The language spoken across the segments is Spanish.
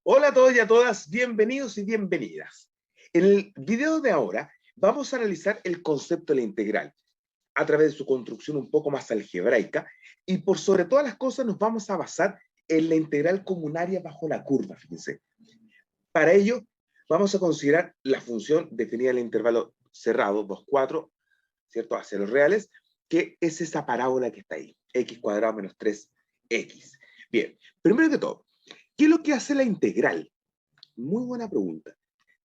Hola a todos y a todas, bienvenidos y bienvenidas. En el video de ahora vamos a analizar el concepto de la integral a través de su construcción un poco más algebraica y por sobre todas las cosas nos vamos a basar en la integral como un área bajo la curva, fíjense. Para ello vamos a considerar la función definida en el intervalo cerrado, 2, 4, ¿cierto? Hacia los reales, que es esa parábola que está ahí, x cuadrado menos 3x. Bien, primero que todo, ¿qué es lo que hace la integral? Muy buena pregunta.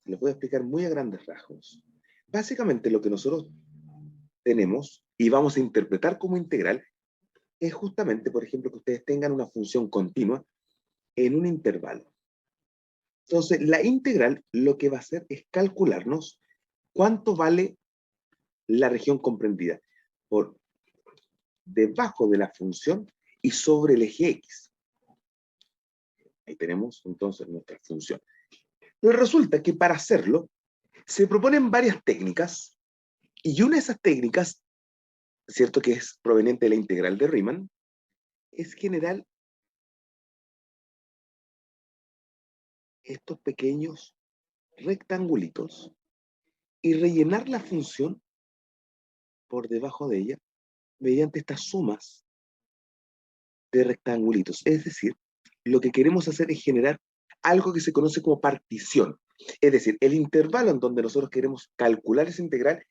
Se les voy a explicar muy a grandes rasgos. Básicamente lo que nosotros tenemos y vamos a interpretar como integral es justamente, por ejemplo, que ustedes tengan una función continua en un intervalo. Entonces, la integral lo que va a hacer es calcularnos cuánto vale la región comprendida por debajo de la función y sobre el eje X. Ahí tenemos entonces nuestra función. Pero resulta que para hacerlo se proponen varias técnicas y una de esas técnicas, cierto que es proveniente de la integral de Riemann, es generar estos pequeños rectangulitos y rellenar la función por debajo de ella mediante estas sumas de rectangulitos. Es decir, lo que queremos hacer es generar algo que se conoce como partición. Es decir, el intervalo en donde nosotros queremos calcular esa integral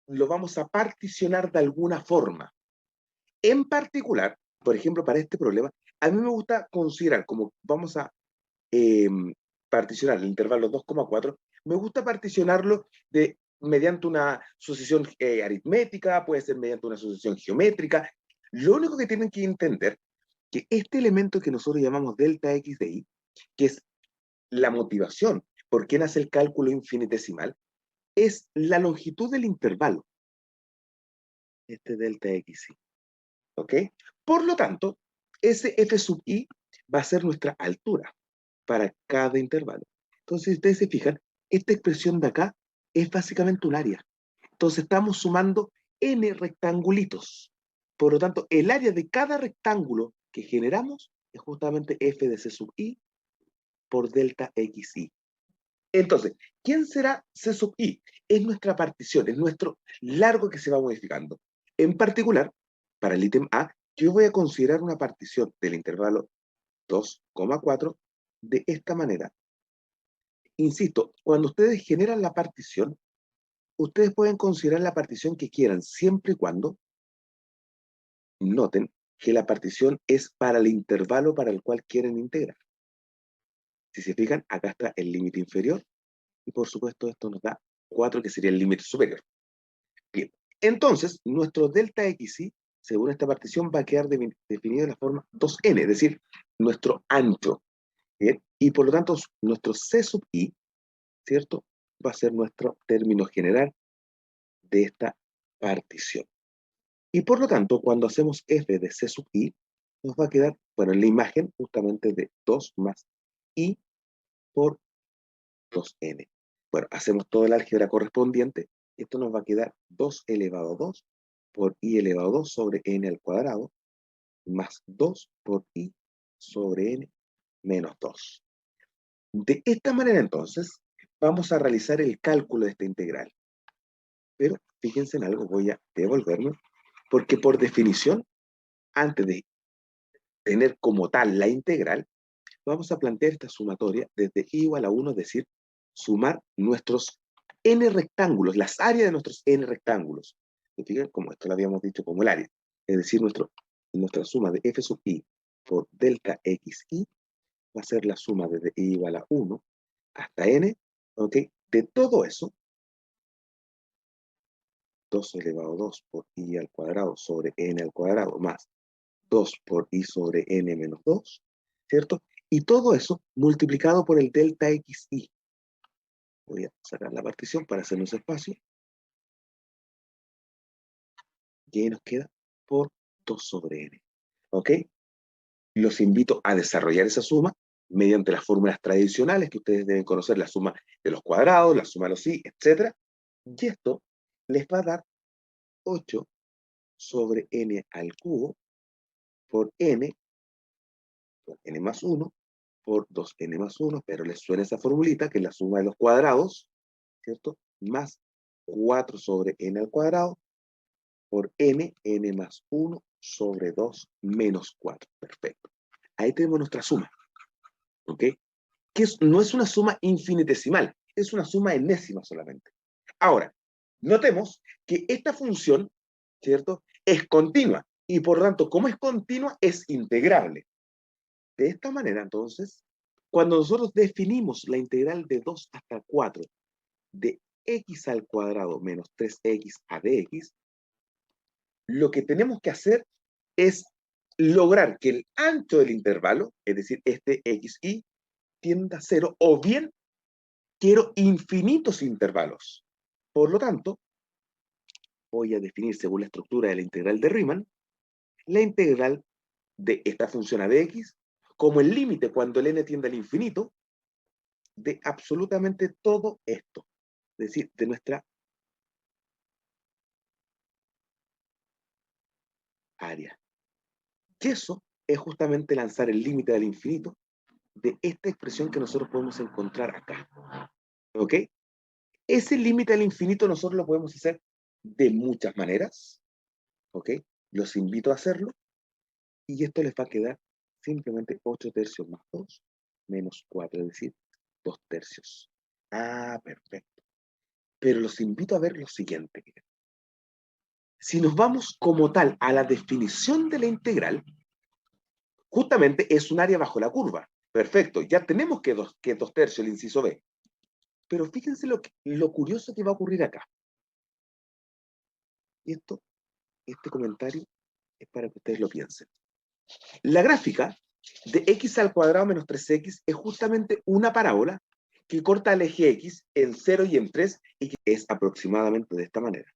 lo vamos a particionar de alguna forma. En particular, por ejemplo, para este problema, a mí me gusta considerar como vamos a eh, particionar el intervalo 2,4, me gusta particionarlo mediante una sucesión aritmética, puede ser mediante una sucesión geométrica. Lo único que tienen que entender que este elemento que nosotros llamamos delta x de y, que es la motivación por qué nace el cálculo infinitesimal, es la longitud del intervalo, este delta x, ¿ok? Por lo tanto, ese f sub i va a ser nuestra altura para cada intervalo. Entonces, si ustedes se fijan, esta expresión de acá es básicamente un área. Entonces, estamos sumando n rectangulitos. Por lo tanto, el área de cada rectángulo que generamos es justamente f de c sub i por delta xi. Entonces, ¿quién será c sub i? Es nuestra partición, es nuestro largo que se va modificando. En particular, para el ítem A, yo voy a considerar una partición del intervalo 2,4 de esta manera. Insisto, cuando ustedes generan la partición, ustedes pueden considerar la partición que quieran, siempre y cuando noten que la partición es para el intervalo para el cual quieren integrar. Si se fijan, acá está el límite inferior y por supuesto esto nos da 4, que sería el límite superior. Bien, entonces nuestro delta xi, según esta partición, va a quedar definido de la forma 2n, es decir, nuestro ancho. ¿Bien? Y por lo tanto, nuestro c sub i, ¿cierto? Va a ser nuestro término general de esta partición. Y por lo tanto, cuando hacemos f de c sub i, nos va a quedar, bueno, en la imagen justamente de 2 más i por 2n. Bueno, hacemos toda la álgebra correspondiente. Esto nos va a quedar 2 elevado a 2 por i elevado a 2 sobre n al cuadrado, más 2 por i sobre n menos 2. De esta manera, entonces, vamos a realizar el cálculo de esta integral. Pero fíjense en algo, voy a devolverme, porque por definición, antes de tener como tal la integral, vamos a plantear esta sumatoria desde i igual a 1, es decir, sumar nuestros n rectángulos, las áreas de nuestros n rectángulos. ¿Se fijan? Como esto lo habíamos dicho como el área. Es decir, nuestra suma de f sub i por delta xi va a ser la suma desde i igual a 1 hasta n, ¿ok? De todo eso, 2 elevado a 2 por i al cuadrado sobre n al cuadrado más 2 por i sobre n menos 2, ¿cierto? Y todo eso multiplicado por el delta xi. Voy a sacar la partición para hacernos espacio. Y ahí nos queda por 2 sobre n. ¿Ok? Los invito a desarrollar esa suma mediante las fórmulas tradicionales que ustedes deben conocer, la suma de los cuadrados, la suma de los i, etc. Y esto les va a dar 8 sobre n al cubo por n más 1 por 2n más 1, pero les suena esa formulita, que es la suma de los cuadrados, ¿cierto? Más 4 sobre n al cuadrado, por n más 1 sobre 2 menos 4. Perfecto. Ahí tenemos nuestra suma, ¿ok? No es una suma infinitesimal, es una suma enésima solamente. Ahora, notemos que esta función, ¿cierto?, es continua, y por lo tanto, como es continua, es integrable. De esta manera, entonces, cuando nosotros definimos la integral de 2 hasta 4 de x al cuadrado menos 3x a dx, lo que tenemos que hacer es lograr que el ancho del intervalo, es decir, este xy, tienda a 0, o bien quiero infinitos intervalos. Por lo tanto, voy a definir, según la estructura de la integral de Riemann, la integral de esta función a de x como el límite cuando el n tiende al infinito de absolutamente todo esto, es decir, de nuestra área. Y eso es justamente lanzar el límite al infinito de esta expresión que nosotros podemos encontrar acá. ¿Ok? Ese límite al infinito nosotros lo podemos hacer de muchas maneras. ¿Ok? Los invito a hacerlo. Y esto les va a quedar simplemente 8 tercios más 2 menos 4, es decir, 2 tercios. Ah, perfecto. Pero los invito a ver lo siguiente. Si nos vamos como tal a la definición de la integral, justamente es un área bajo la curva. Perfecto, ya tenemos que 2 tercios, el inciso B. Pero fíjense lo curioso que va a ocurrir acá. Y este comentario es para que ustedes lo piensen. La gráfica de x al cuadrado menos 3x es justamente una parábola que corta el eje x en 0 y en 3 y que es aproximadamente de esta manera.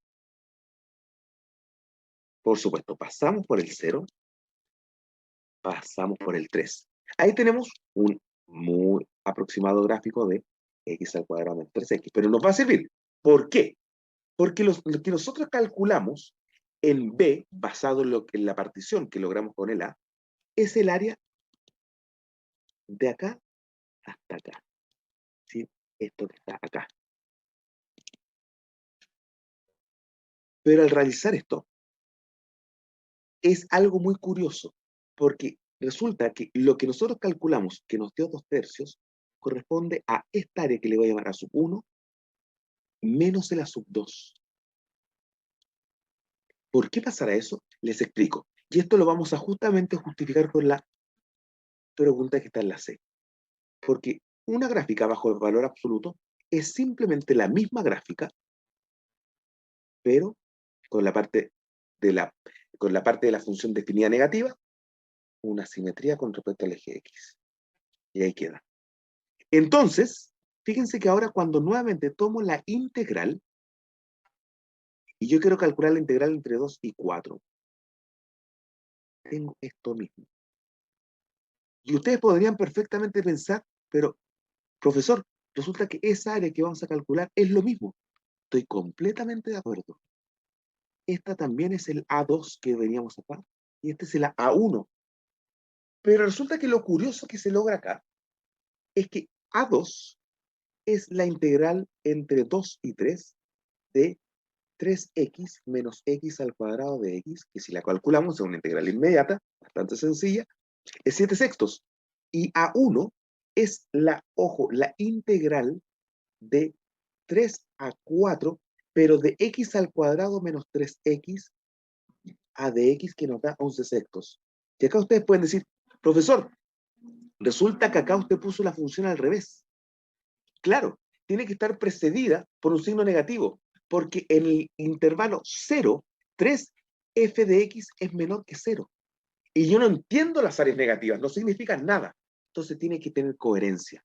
Por supuesto, pasamos por el 0, pasamos por el 3. Ahí tenemos un muy aproximado gráfico de x al cuadrado menos 3x, pero nos va a servir. ¿Por qué? Porque lo que nosotros calculamos en B, basado en la partición que logramos con el A, es el área de acá hasta acá. ¿Sí? Esto que está acá. Pero al realizar esto, es algo muy curioso, porque resulta que lo que nosotros calculamos, que nos dio 2 tercios, corresponde a esta área que le voy a llamar a sub 1, menos el a sub 2. ¿Por qué pasará eso? Les explico. Y esto lo vamos a justamente justificar con la pregunta que está en la C. Porque una gráfica bajo el valor absoluto es simplemente la misma gráfica, pero con la parte de la función definida negativa, una simetría con respecto al eje X. Y ahí queda. Entonces, fíjense que ahora cuando nuevamente tomo la integral, y yo quiero calcular la integral entre 2 y 4, tengo esto mismo. Y ustedes podrían perfectamente pensar, pero, profesor, resulta que esa área que vamos a calcular es lo mismo. Estoy completamente de acuerdo. Esta también es el A2 que veníamos acá, y este es el A1. Pero resulta que lo curioso que se logra acá es que A2 es la integral entre 2 y 3 de 3x menos x al cuadrado de x, que si la calculamos es una integral inmediata, bastante sencilla, es 7 sextos. Y A1 es ojo, la integral de 3 a 4, pero de x al cuadrado menos 3x a de x, que nos da 11 sextos. Y acá ustedes pueden decir, profesor, resulta que acá usted puso la función al revés. Claro, tiene que estar precedida por un signo negativo, porque en el intervalo 0, 3, f de x es menor que 0. Y yo no entiendo las áreas negativas, no significan nada. Entonces tiene que tener coherencia.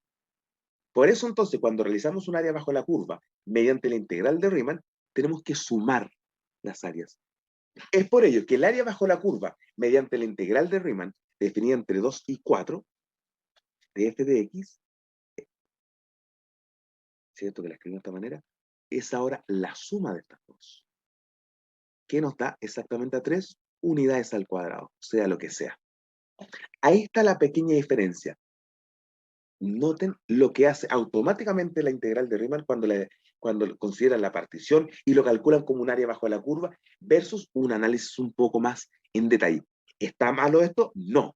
Por eso entonces, cuando realizamos un área bajo la curva, mediante la integral de Riemann, tenemos que sumar las áreas. Es por ello que el área bajo la curva, mediante la integral de Riemann, definida entre 2 y 4, de f de x, ¿cierto? Que la escribo de esta manera, es ahora la suma de estas dos, que nos da exactamente a 3 unidades al cuadrado, sea lo que sea. Ahí está la pequeña diferencia. Noten lo que hace automáticamente la integral de Riemann cuando consideran la partición y lo calculan como un área bajo la curva versus un análisis un poco más en detalle. ¿Está malo esto? No,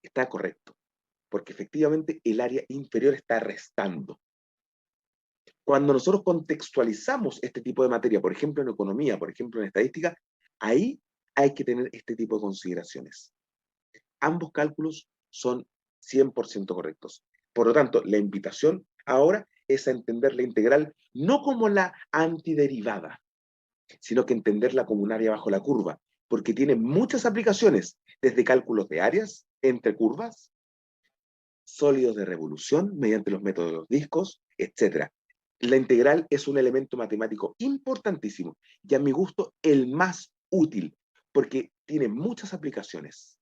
está correcto, porque efectivamente el área inferior está restando. Cuando nosotros contextualizamos este tipo de materia, por ejemplo en economía, por ejemplo en estadística, ahí hay que tener este tipo de consideraciones. Ambos cálculos son 100% correctos. Por lo tanto, la invitación ahora es a entender la integral no como la antiderivada, sino que entenderla como un área bajo la curva, porque tiene muchas aplicaciones, desde cálculos de áreas entre curvas, sólidos de revolución mediante los métodos de los discos, etc. La integral es un elemento matemático importantísimo y a mi gusto el más útil, porque tiene muchas aplicaciones.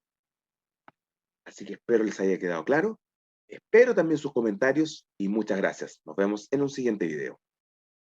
Así que espero les haya quedado claro. Espero también sus comentarios y muchas gracias. Nos vemos en un siguiente video.